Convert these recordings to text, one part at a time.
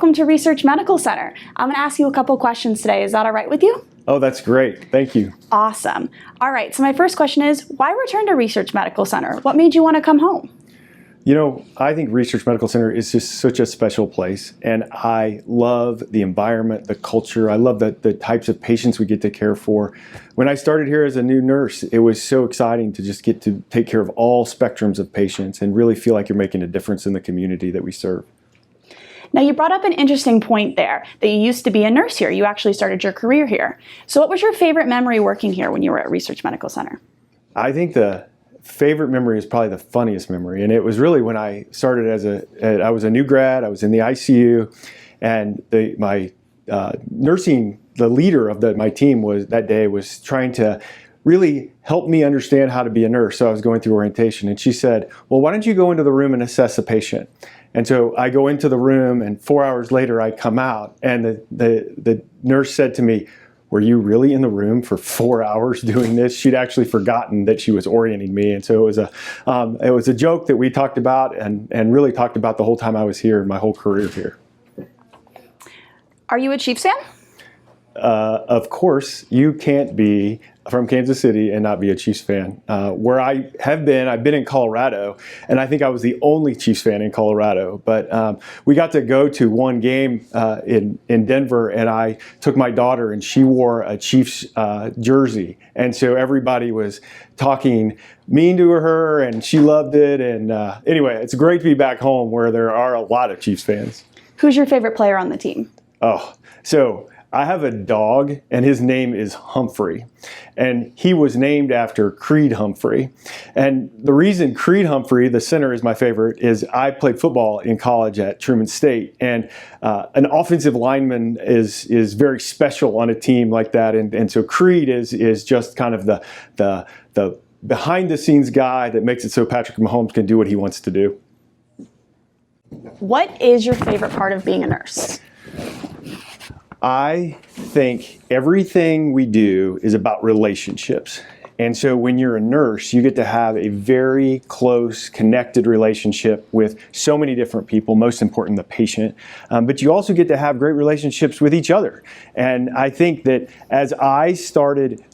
welcome to Research Medical Center. I'm going to ask you a couple questions today. Is that all right with you? Oh, that's great. Thank you. Awesome. All right, so my first question is, why return to Research Medical Center? What made you want to come home? You know, I think Research Medical Center is just such a special place, and I love the environment, the culture. I love the types of patients we get to care for. When I started here as a new nurse, it was so exciting to just get to take care of all spectrums of patients and really feel like you're making a difference in the community that we serve. Now, you brought up an interesting point there, that you used to be a nurse here. You actually started your career here. So what was your favorite memory working here when you were at Research Medical Center? I think the favorite memory is probably the funniest memory, and it was really when I started I was a new grad. I was in the ICU, and my nursing, the leader of my team that day was trying to really help me understand how to be a nurse. So I was going through orientation, and she said, well, why don't you go into the room and assess a patient? And so I go into the room, and 4 hours later I come out, and the nurse said to me, were you really in the room for 4 hours doing this? She'd actually forgotten that she was orienting me. And so it was a joke that we talked about and really talked about the whole time I was here, my whole career here. Are you a Chiefs fan? Of course, you can't be from Kansas City and not be a Chiefs fan. Where I have been, I've been in Colorado, and I think I was the only Chiefs fan in Colorado. But we got to go to one game in Denver, and I took my daughter, and she wore a Chiefs jersey. And so everybody was talking mean to her, and she loved it. And anyway, it's great to be back home where there are a lot of Chiefs fans. Who's your favorite player on the team? Oh, so I have a dog, and his name is Humphrey, and he was named after Creed Humphrey. And the reason Creed Humphrey, the center, is my favorite is I played football in college at Truman State, and an offensive lineman is very special on a team like that. And so Creed is just kind of the behind-the-scenes guy that makes it so Patrick Mahomes can do what he wants to do. What is your favorite part of being a nurse? I think everything we do is about relationships. And so when you're a nurse, you get to have a very close, connected relationship with so many different people, most important, the patient. But you also get to have great relationships with each other. And I think that as I started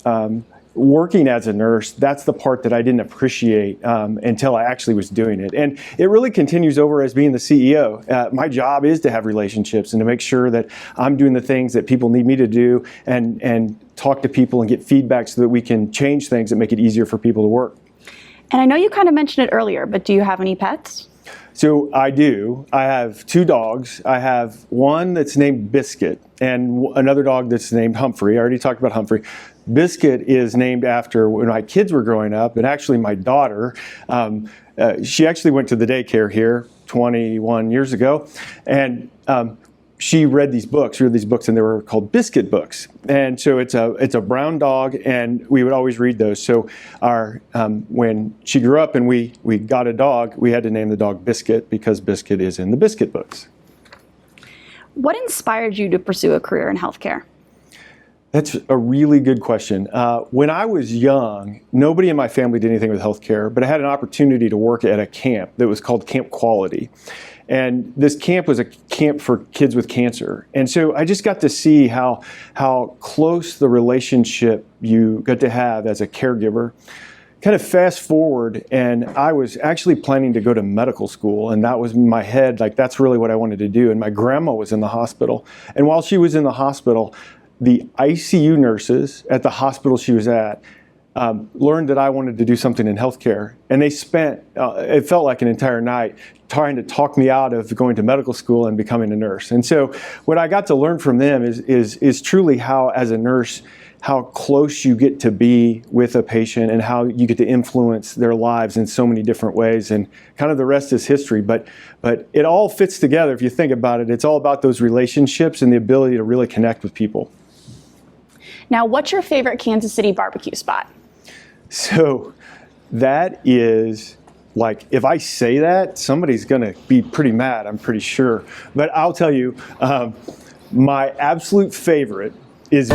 working as a nurse, that's the part that I didn't appreciate until I actually was doing it. And it really continues over as being the CEO. My job is to have relationships and to make sure that I'm doing the things that people need me to do and talk to people and get feedback so that we can change things that make it easier for people to work. And I know you kind of mentioned it earlier, but do you have any pets? So I do. I have two dogs. I have one that's named Biscuit and another dog that's named Humphrey. I already talked about Humphrey. Biscuit is named after when my kids were growing up, and actually my daughter, she actually went to the daycare here 21 years ago, and she read these books, and they were called Biscuit books. And so it's a brown dog, and we would always read those. So when she grew up and we got a dog, we had to name the dog Biscuit because Biscuit is in the Biscuit books. What inspired you to pursue a career in healthcare? That's a really good question. When I was young, nobody in my family did anything with healthcare, but I had an opportunity to work at a camp that was called Camp Quality. And this camp was a camp for kids with cancer. And so I just got to see how close the relationship you got to have as a caregiver. Kind of fast forward, and I was actually planning to go to medical school, and that was in my head, like that's really what I wanted to do. And my grandma was in the hospital. And while she was in the hospital, the ICU nurses at the hospital she was at learned that I wanted to do something in healthcare. And they spent, it felt like an entire night, trying to talk me out of going to medical school and becoming a nurse. And so what I got to learn from them is truly how, as a nurse, how close you get to be with a patient and how you get to influence their lives in so many different ways. And kind of the rest is history. But it all fits together if you think about it. It's all about those relationships and the ability to really connect with people. Now, what's your favorite Kansas City barbecue spot? So that is, like, if I say that, somebody's going to be pretty mad, I'm pretty sure. But I'll tell you, my absolute favorite is